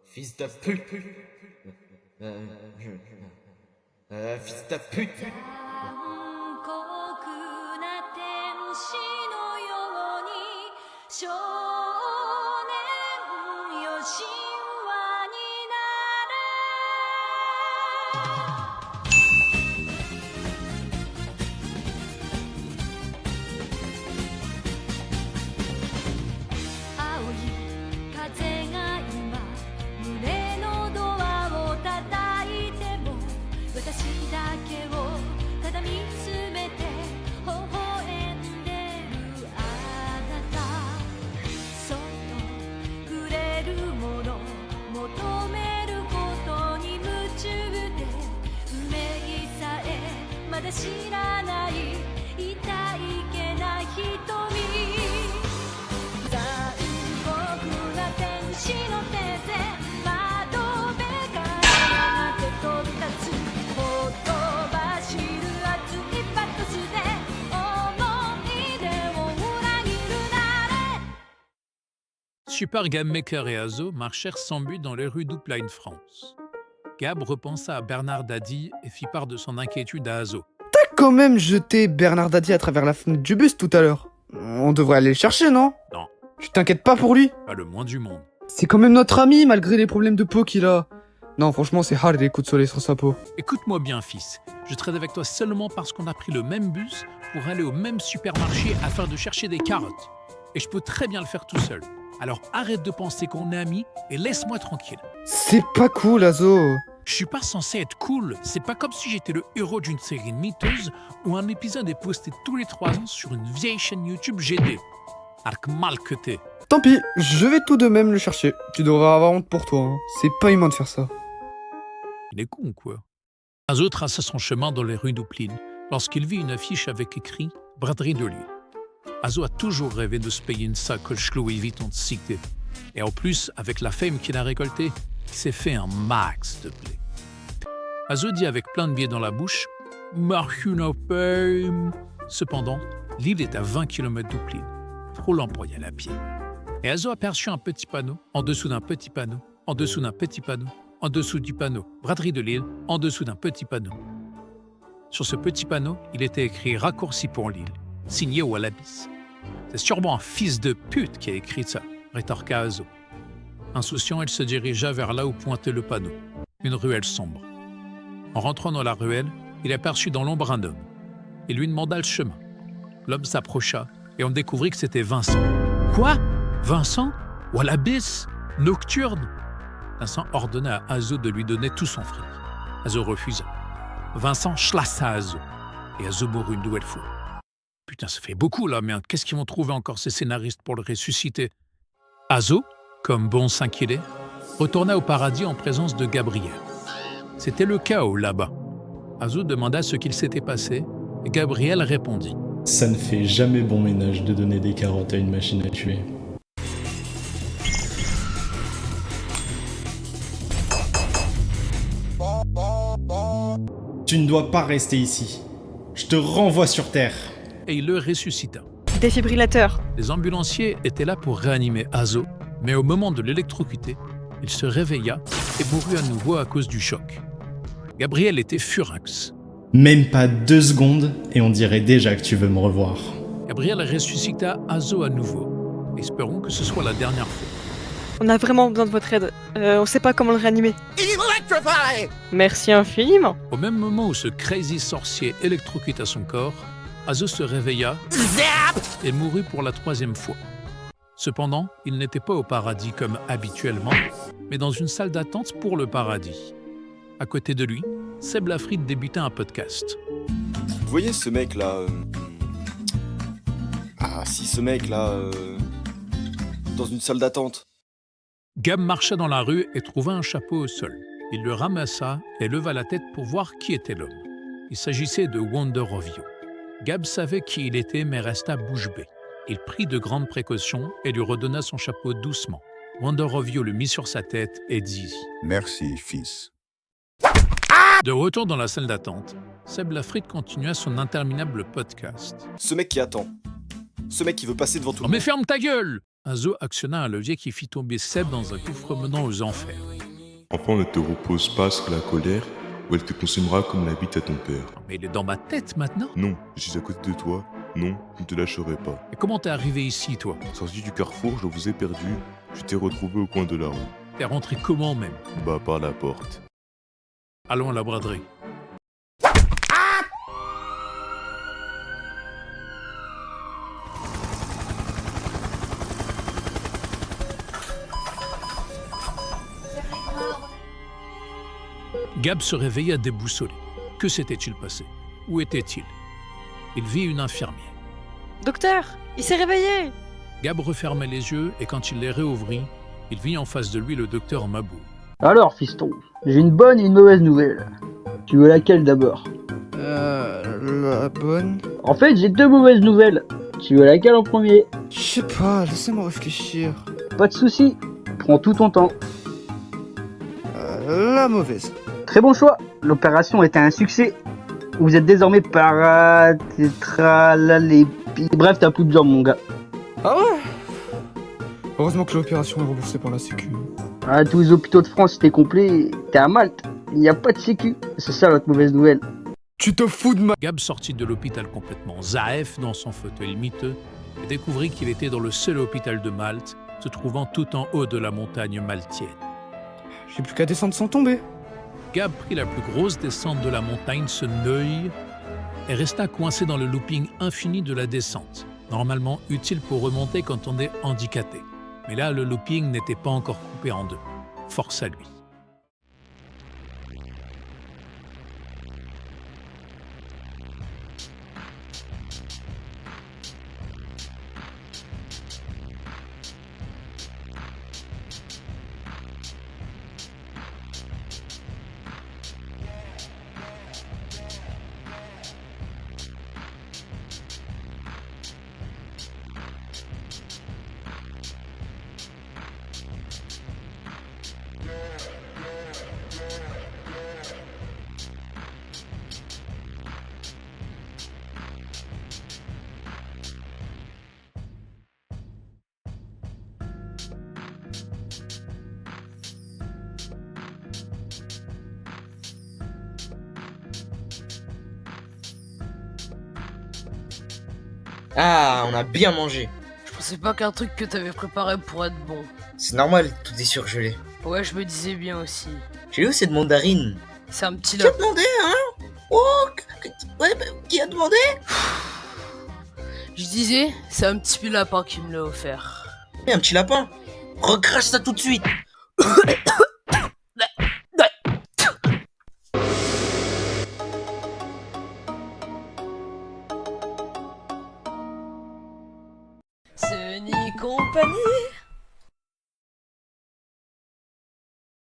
Fils de pute. Fils de pute. 残酷な天使のように少年よ神話になれ青い風が今胸のドアを叩いても私だけをただ見つめて微笑んでるあなたそっと触れるもの求めることに夢中で運命さえまだ知らない痛いけな瞳残酷な天使の手で窓辺から手飛び立つほとばしる熱いパトスで思い出を裏切るなれ Super Gab Maker et Azo marchèrent sans but dans les rues d'Upline, France. Gab repensa à Bernard Daddy et fit part de son inquiétude à Azo. T'as quand même jeté Bernard Daddy à travers la fenêtre du bus tout à l'heure. On devrait aller le chercher, non? Non. Tu t'inquiètes pas pour lui? Pas le moins du monde. C'est quand même notre ami, malgré les problèmes de peau qu'il a. Non, franchement, c'est hard les coups de soleil sur sa peau. Écoute-moi bien, fils. Je traite avec toi seulement parce qu'on a pris le même bus pour aller au même supermarché afin de chercher des carottes. Et je peux très bien le faire tout seul. Alors arrête de penser qu'on est amis et laisse-moi tranquille. C'est pas cool, Azo. Je suis pas censé être cool. C'est pas comme si j'étais le héros d'une série miteuse où un épisode est posté tous les 3 ans sur une vieille chaîne YouTube GD. Arc mal que t'es. Tant pis, je vais tout de même le chercher. Tu devrais avoir honte pour toi, hein. C'est pas humain de faire ça. Il est con, quoi. Azo traça son chemin dans les rues d'Upline lorsqu'il vit une affiche avec écrit « Braderie de Lille ». Azo a toujours rêvé de se payer une sacoche Louis Vuitton de cité. Et en plus, avec la fame qu'il a récoltée, il s'est fait un max de blé. Azo dit avec plein de billets dans la bouche « Machine à fame ». Cependant, Lille est à 20 km d'Upline. Trop lent pour y aller à pied. Et Azo aperçut un petit panneau, en dessous d'un petit panneau, en dessous d'un petit panneau, en dessous du panneau « Braderie de Lille », en dessous d'un petit panneau. Sur ce petit panneau, il était écrit « Raccourci pour Lille », signé Wallabies. C'est sûrement un fils de pute qui a écrit ça, rétorqua Azo. Insouciant, il se dirigea vers là où pointait le panneau, une ruelle sombre. En rentrant dans la ruelle, il aperçut dans l'ombre un homme. Il lui demanda le chemin. L'homme s'approcha et on découvrit que c'était Vincent. Quoi? Vincent? Wallabies? Nocturne? Vincent ordonna à Azo de lui donner tout son fric. Azo refusa. Vincent chlassa Azo et Azo mourut une nouvelle fois. Putain, ça fait beaucoup là, merde. Qu'est-ce qu'ils vont trouver encore ces scénaristes pour le ressusciter? Azo, comme bon saint qu'il est, retourna au paradis en présence de Gabriel. C'était le chaos là-bas. Azo demanda ce qu'il s'était passé et Gabriel répondit. Ça ne fait jamais bon ménage de donner des carottes à une machine à tuer. Tu ne dois pas rester ici. Je te renvoie sur Terre. Et il le ressuscita. Défibrillateur. Les ambulanciers étaient là pour réanimer Azo, mais au moment de l'électrocuter, il se réveilla et mourut à nouveau à cause du choc. Gabriel était furax. Même pas 2 secondes et on dirait déjà que tu veux me revoir. Gabriel ressuscita Azo à nouveau. Espérons que ce soit la dernière fois. On a vraiment besoin de votre aide. On sait pas comment le réanimer. Merci infiniment. Au même moment où ce crazy sorcier électrocuta son corps, Azo se réveilla et mourut pour la 3e fois. Cependant, il n'était pas au paradis comme habituellement, mais dans une salle d'attente pour le paradis. À côté de lui, Seb Lafrite débutait un podcast. Vous voyez ce mec là Ah si, ce mec là dans une salle d'attente. Gab marcha dans la rue et trouva un chapeau au sol. Il le ramassa et leva la tête pour voir qui était l'homme. Il s'agissait de Wonderovio. Gab savait qui il était mais resta bouche bée. Il prit de grandes précautions et lui redonna son chapeau doucement. Wonderovio le mit sur sa tête et dit « Merci, fils. » De retour dans la salle d'attente, Seb Lafrite continua son interminable podcast. Ce mec qui attend. Ce mec qui veut passer devant tout le « Non monde. mais ferme ta gueule ! Azo actionna un levier qui fit tomber Seb dans un gouffre menant aux enfers. Enfant, ne te repose pas sur la colère, ou elle te consumera comme la bite à ton père. Mais il est dans ma tête maintenant. Non, je suis à côté de toi. Non, je ne te lâcherai pas. Et comment t'es arrivé ici, toi? Sorti du carrefour, je vous ai perdu. Je t'ai retrouvé au coin de la rue. T'es rentré comment même? Bah, par la porte. Allons à la braderie. Gab se réveilla déboussolé. Que s'était-il passé? Où était-il? Il vit une infirmière. Docteur, il s'est réveillé. Gab refermait les yeux et quand il les réouvrit, il vit en face de lui le docteur Mabou. Alors, fiston, j'ai une bonne et une mauvaise nouvelle. Tu veux laquelle d'abord? La bonne... En fait, j'ai deux mauvaises nouvelles. Tu veux laquelle en premier? Je sais pas, laissez-moi réfléchir. Pas de soucis, prends tout ton temps. La mauvaise. Très bon choix, l'opération était un succès. Vous êtes désormais paratétralalépie. Bref, t'as plus de jambes, mon gars. Ah ouais? Heureusement que l'opération est remboursée par la sécu. Ah, tous les hôpitaux de France, c'était complet. T'es à Malte, il n'y a pas de sécu. C'est ça notre mauvaise nouvelle. Tu te fous de ma... Gab sortit de l'hôpital complètement zaef dans son fauteuil miteux et découvrit qu'il était dans le seul hôpital de Malte, se trouvant tout en haut de la montagne maltienne. J'ai plus qu'à descendre sans tomber. Gab prit la plus grosse descente de la montagne, ce Neuil, et resta coincé dans le looping infini de la descente, normalement utile pour remonter quand on est handicapé. Mais là, le looping n'était pas encore coupé en deux. Force à lui. Ah, on a bien mangé. Je pensais pas qu'un truc que t'avais préparé pourrait être bon. C'est normal, tout est surgelé. Ouais, je me disais bien aussi. J'ai eu cette mandarine. C'est un petit Qui a demandé, hein? Oh, ouais, qui a demandé? Je disais, c'est un petit lapin qui me l'a offert. Un petit lapin. Recrache ça tout de suite. Sony Compagnie.